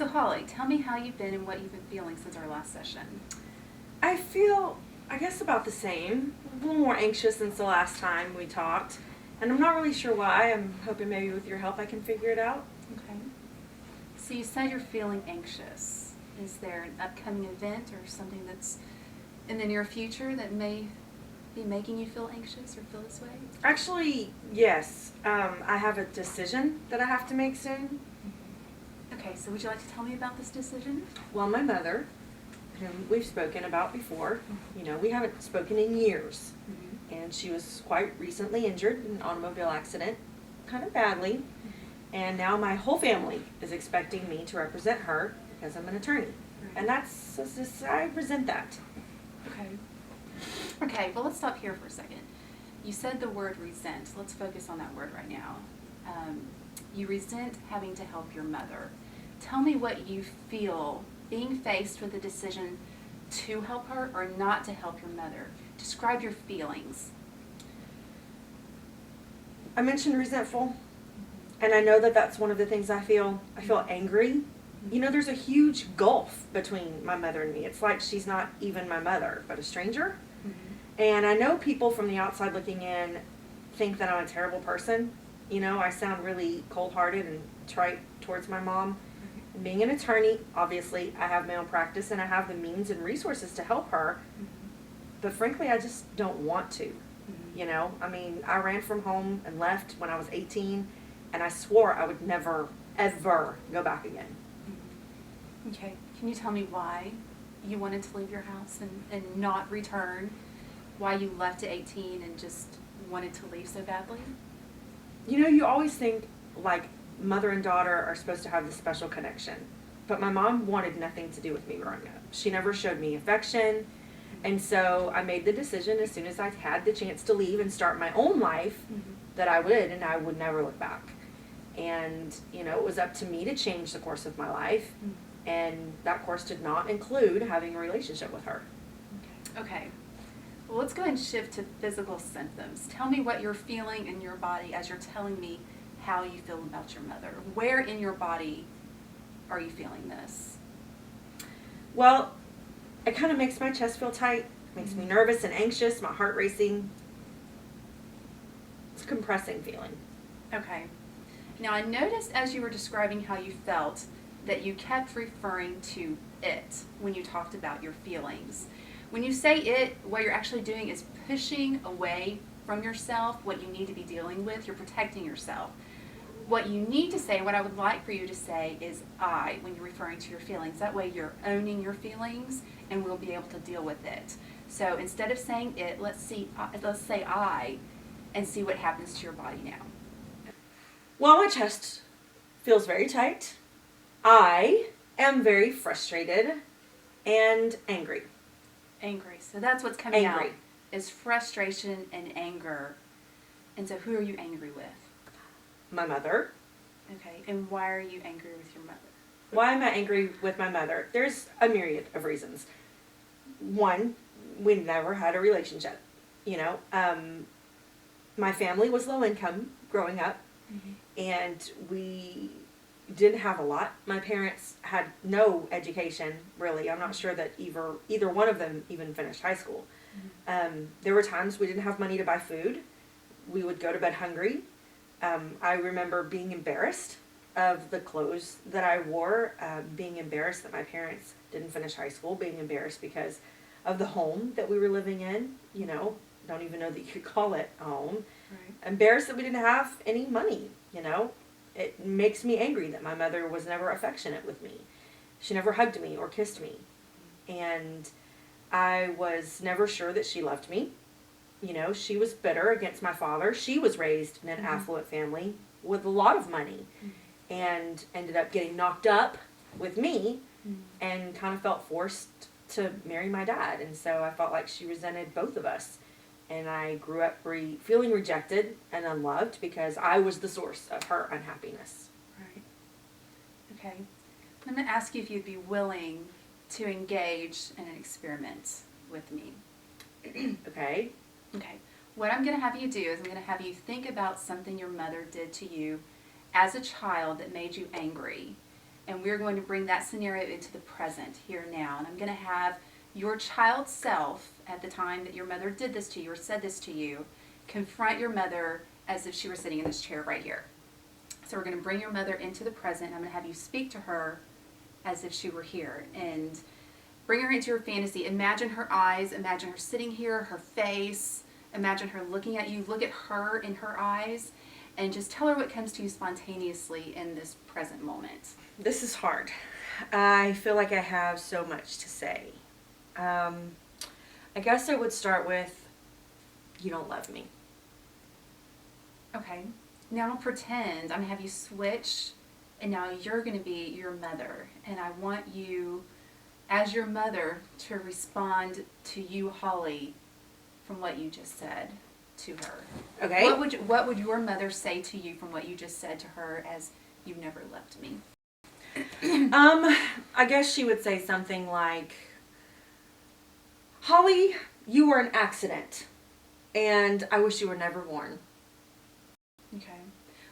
So Holly, tell me how you've been and what you've been feeling since our last session. I feel, I guess, about the same. A little more anxious since the last time we talked. And I'm not really sure why. I'm hoping maybe with your help I can figure it out. Okay. So you said you're feeling anxious. Is there an upcoming event or something that's in the near future that may be making you feel anxious or feel this way? Actually, yes. I have a decision that I have to make soon. Okay, so would you like to tell me about this decision? Well, my mother, whom we've spoken about before, we haven't spoken in years. And she was quite recently injured in an automobile accident, kind of badly. And now my whole family is expecting me to represent her because I'm an attorney. Right. And I resent that. Okay. Okay, well let's stop here for a second. You said the word resent. Let's focus on that word right now. You resent having to help your mother. Tell me what you feel being faced with the decision to help her or not to help your mother. Describe your feelings. I mentioned resentful, and I know that that's one of the things I feel. I feel angry. There's a huge gulf between my mother and me. It's like she's not even my mother, but a stranger. And I know people from the outside looking in think that I'm a terrible person. I sound really cold-hearted and trite towards my mom. And being an attorney, obviously, I have my own practice and I have the means and resources to help her. But frankly, I just don't want to. I ran from home and left when I was 18, and I swore I would never, ever go back again. Okay, can you tell me why you wanted to leave your house and not return? Why you left at 18 and just wanted to leave so badly? You always think, like, mother and daughter are supposed to have this special connection. But my mom wanted nothing to do with me growing up. She never showed me affection. And so I made the decision as soon as I had the chance to leave and start my own life that I would, and I would never look back. And, it was up to me to change the course of my life. And that course did not include having a relationship with her. Okay. Well, let's go ahead and shift to physical symptoms. Tell me what you're feeling in your body as you're telling me how you feel about your mother. Where in your body are you feeling this? Well, it kind of makes my chest feel tight, makes me nervous and anxious, my heart racing. It's a compressing feeling. Okay. Now, I noticed as you were describing how you felt that you kept referring to it when you talked about your feelings. When you say it, what you're actually doing is pushing away from yourself what you need to be dealing with. You're protecting yourself. What you need to say, what I would like for you to say is I when you're referring to your feelings. That way you're owning your feelings and we'll be able to deal with it. So instead of saying it, let's say I and see what happens to your body now. Well, my chest feels very tight. I am very frustrated and angry. Angry. So that's what's coming out Angry. is frustration and anger. And so who are you angry with? My mother. Okay. And why are you angry with your mother? Why am I angry with my mother? There's a myriad of reasons. One, we never had a relationship. My family was low income growing up, and we didn't have a lot. My parents had no education, really. I'm not sure that either one of them even finished high school. There were times we didn't have money to buy food. We would go to bed hungry. I remember being embarrassed of the clothes that I wore, being embarrassed that my parents didn't finish high school, being embarrassed because of the home that we were living in. Don't even know that you could call it a home. Right. Embarrassed that we didn't have any money. It makes me angry that my mother was never affectionate with me. She never hugged me or kissed me. And I was never sure that she loved me. She was bitter against my father. She was raised in an affluent family with a lot of money and ended up getting knocked up with me and kind of felt forced to marry my dad. And so I felt like she resented both of us. And I grew up feeling rejected and unloved because I was the source of her unhappiness. Right. Okay. I'm going to ask you if you'd be willing to engage in an experiment with me. Okay. Okay. What I'm going to have you do is I'm going to have you think about something your mother did to you as a child that made you angry. And we're going to bring that scenario into the present, here now. And I'm going to have your child self, at the time that your mother did this to you or said this to you, confront your mother as if she were sitting in this chair right here. So we're going to bring your mother into the present. I'm going to have you speak to her as if she were here. And bring her into your fantasy. Imagine her eyes. Imagine her sitting here, her face. Imagine her looking at you. Look at her in her eyes. And just tell her what comes to you spontaneously in this present moment. This is hard. I feel like I have so much to say. I guess I would start with, you don't love me. Okay. Now pretend I'm going to have you switch, and now you're going to be your mother. And I want you, as your mother, to respond to you, Holly, from what you just said to her. Okay. What would your mother say to you from what you just said to her as "you've never left me"? I guess she would say something like, Holly, you were an accident, and I wish you were never born. Okay.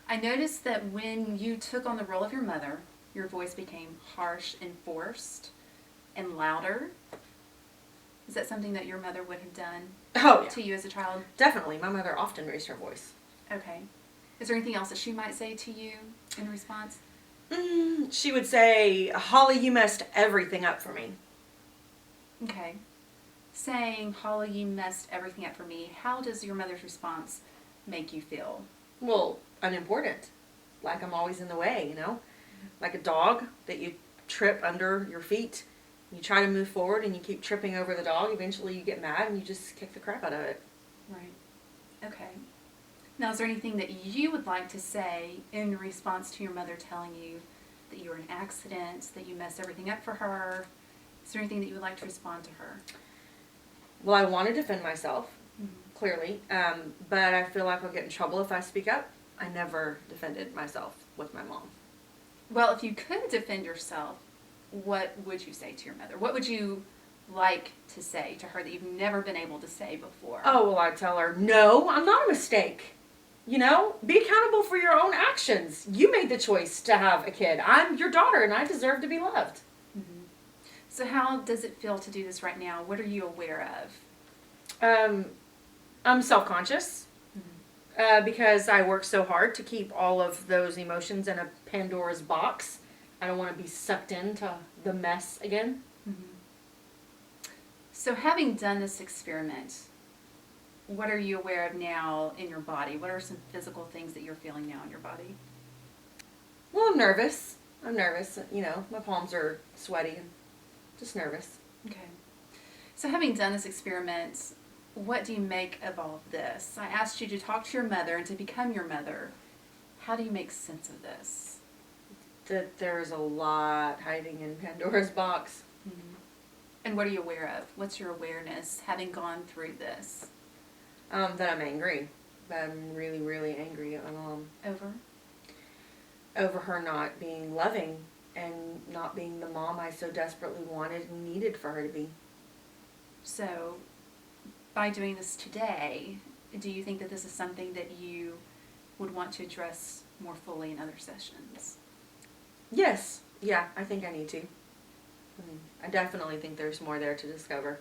I noticed that when you took on the role of your mother, your voice became harsh and forced and louder. Is that something that your mother would have done Oh, yeah. to you as a child? Definitely. My mother often raised her voice. Okay. Is there anything else that she might say to you in response? She would say, Holly, you messed everything up for me. Okay. Saying, Holly, you messed everything up for me, how does your mother's response make you feel? Well, unimportant. Like I'm always in the way, you know? Like a dog that you trip under your feet. You try to move forward and you keep tripping over the dog. Eventually you get mad and you just kick the crap out of it. Right. Okay. Now, is there anything that you would like to say in response to your mother telling you that you were an accident, that you messed everything up for her? Is there anything that you would like to respond to her? Well, I want to defend myself, Mm-hmm. clearly, but I feel like I'll get in trouble if I speak up. I never defended myself with my mom. Well, if you could defend yourself, what would you say to your mother? What would you like to say to her that you've never been able to say before? Oh, well, I'd tell her, no, I'm not a mistake. You know, be accountable for your own actions. You made the choice to have a kid. I'm your daughter and I deserve to be loved. Mm-hmm. So how does it feel to do this right now? What are you aware of? I'm self-conscious because I work so hard to keep all of those emotions in a Pandora's box. I don't want to be sucked into the mess again. Mm-hmm. So having done this experiment, what are you aware of now in your body? What are some physical things that you're feeling now in your body? Well, I'm nervous. You know, my palms are sweaty and just nervous. Okay. So having done this experiment, what do you make of all of this? I asked you to talk to your mother and to become your mother. How do you make sense of this? That there's a lot hiding in Pandora's box. Mm-hmm. And what are you aware of? What's your awareness having gone through this? That I'm angry. That I'm really, really angry at my mom. Over her not being loving and not being the mom I so desperately wanted and needed for her to be. So, by doing this today, do you think that this is something that you would want to address more fully in other sessions? Yes. Yeah, I think I need to. I definitely think there's more there to discover.